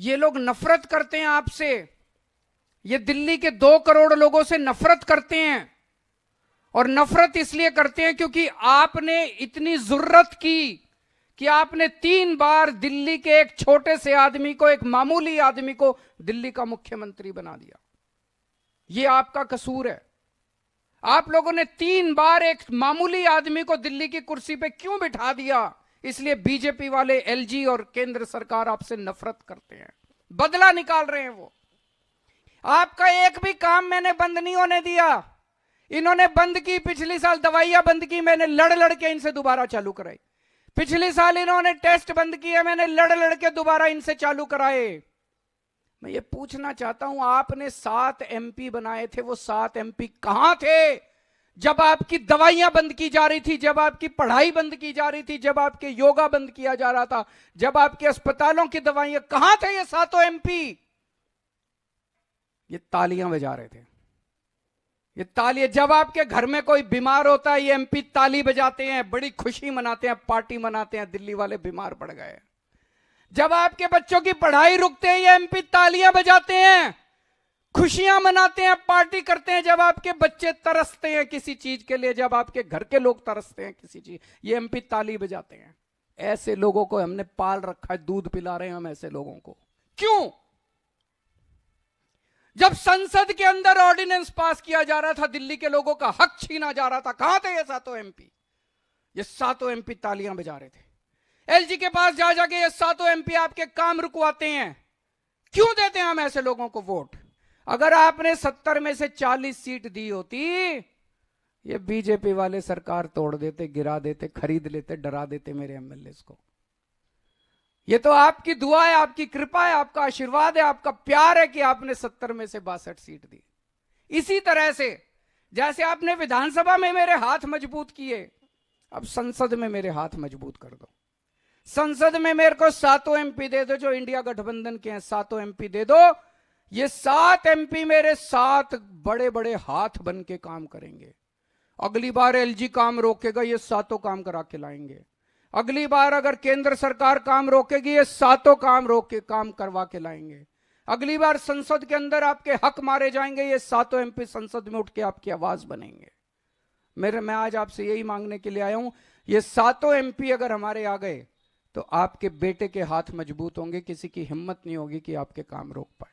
ये लोग नफरत करते हैं आपसे। ये दिल्ली के 2 करोड़ लोगों से नफरत करते हैं, और नफरत इसलिए करते हैं क्योंकि आपने इतनी जुर्रत की कि आपने 3 बार दिल्ली के एक छोटे से आदमी को, एक मामूली आदमी को दिल्ली का मुख्यमंत्री बना दिया। यह आपका कसूर है। आप लोगों ने 3 बार एक मामूली आदमी को दिल्ली की कुर्सी पे क्यों बिठा दिया? इसलिए बीजेपी वाले, एलजी और केंद्र सरकार आपसे नफरत करते हैं, बदला निकाल रहे हैं वो। आपका एक भी काम मैंने बंद नहीं होने दिया। इन्होंने बंद की, पिछली साल दवाइयां बंद की, मैंने लड़ लड़ के इनसे दोबारा चालू कराई। पिछले साल इन्होंने टेस्ट बंद किए, मैंने लड़ लड़ के दोबारा इनसे चालू कराए। मैं ये पूछना चाहता हूं, आपने 7 एमपी बनाए थे, वो 7 एमपी कहां थे जब आपकी दवाइयां बंद की जा रही थी, जब आपकी पढ़ाई बंद की जा रही थी, जब आपके योगा बंद किया जा रहा था, जब आपके अस्पतालों की दवाइयां, कहां थे ये 7 एमपी? ये तालियां बजा रहे थे। ये ताली, जब आपके घर में कोई बीमार होता है ये एमपी ताली बजाते हैं, बड़ी खुशी मनाते हैं, पार्टी मनाते हैं, दिल्ली वाले बीमार पड़ गए। जब आपके बच्चों की पढ़ाई रुकते हैं ये एमपी तालियां बजाते हैं, खुशियां मनाते हैं, पार्टी करते हैं। जब आपके बच्चे तरसते हैं किसी चीज के लिए, जब आपके घर के लोग तरसते हैं किसी चीज, ये एमपी ताली बजाते हैं। ऐसे लोगों को हमने पाल रखा है, दूध पिला रहे हैं हम ऐसे लोगों को। क्यों? जब संसद के अंदर ऑर्डिनेंस पास किया जा रहा था, दिल्ली के लोगों का हक छीना जा रहा था, कहां थे ये 7 एमपी? ये 7 एमपी तालियां बजा रहे थे। एलजी के पास जा जाके ये 7 एमपी आपके काम रुकवाते हैं। क्यों देते हैं हम ऐसे लोगों को वोट? अगर आपने 70 में से 40 सीट दी होती, ये बीजेपी वाले सरकार तोड़ देते, गिरा देते, खरीद लेते, डरा देते मेरे एमएलए को। ये तो आपकी दुआ है, आपकी कृपा है, आपका आशीर्वाद है, आपका प्यार है कि आपने 70 में से 62 सीट दी। इसी तरह से जैसे आपने विधानसभा में मेरे हाथ मजबूत किए, अब संसद में मेरे हाथ मजबूत कर दो। संसद में मेरे को 7 एमपी दे दो, जो इंडिया गठबंधन के हैं, 7 एमपी दे दो। ये 7 एमपी मेरे 7 बड़े बड़े हाथ बन के काम करेंगे। अगली बार एलजी काम रोकेगा, ये 7 काम करा के लाएंगे। अगली बार अगर केंद्र सरकार काम रोकेगी, ये 7 काम रोक के काम करवा के लाएंगे। अगली बार संसद के अंदर आपके हक मारे जाएंगे, ये 7 एमपी संसद में उठ के आपकी आवाज बनेंगे। मैं आज आपसे यही मांगने के लिए आया हूं, ये 7 एमपी अगर हमारे आ गए तो आपके बेटे के हाथ मजबूत होंगे, किसी की हिम्मत नहीं होगी कि आपके काम रोक पाए।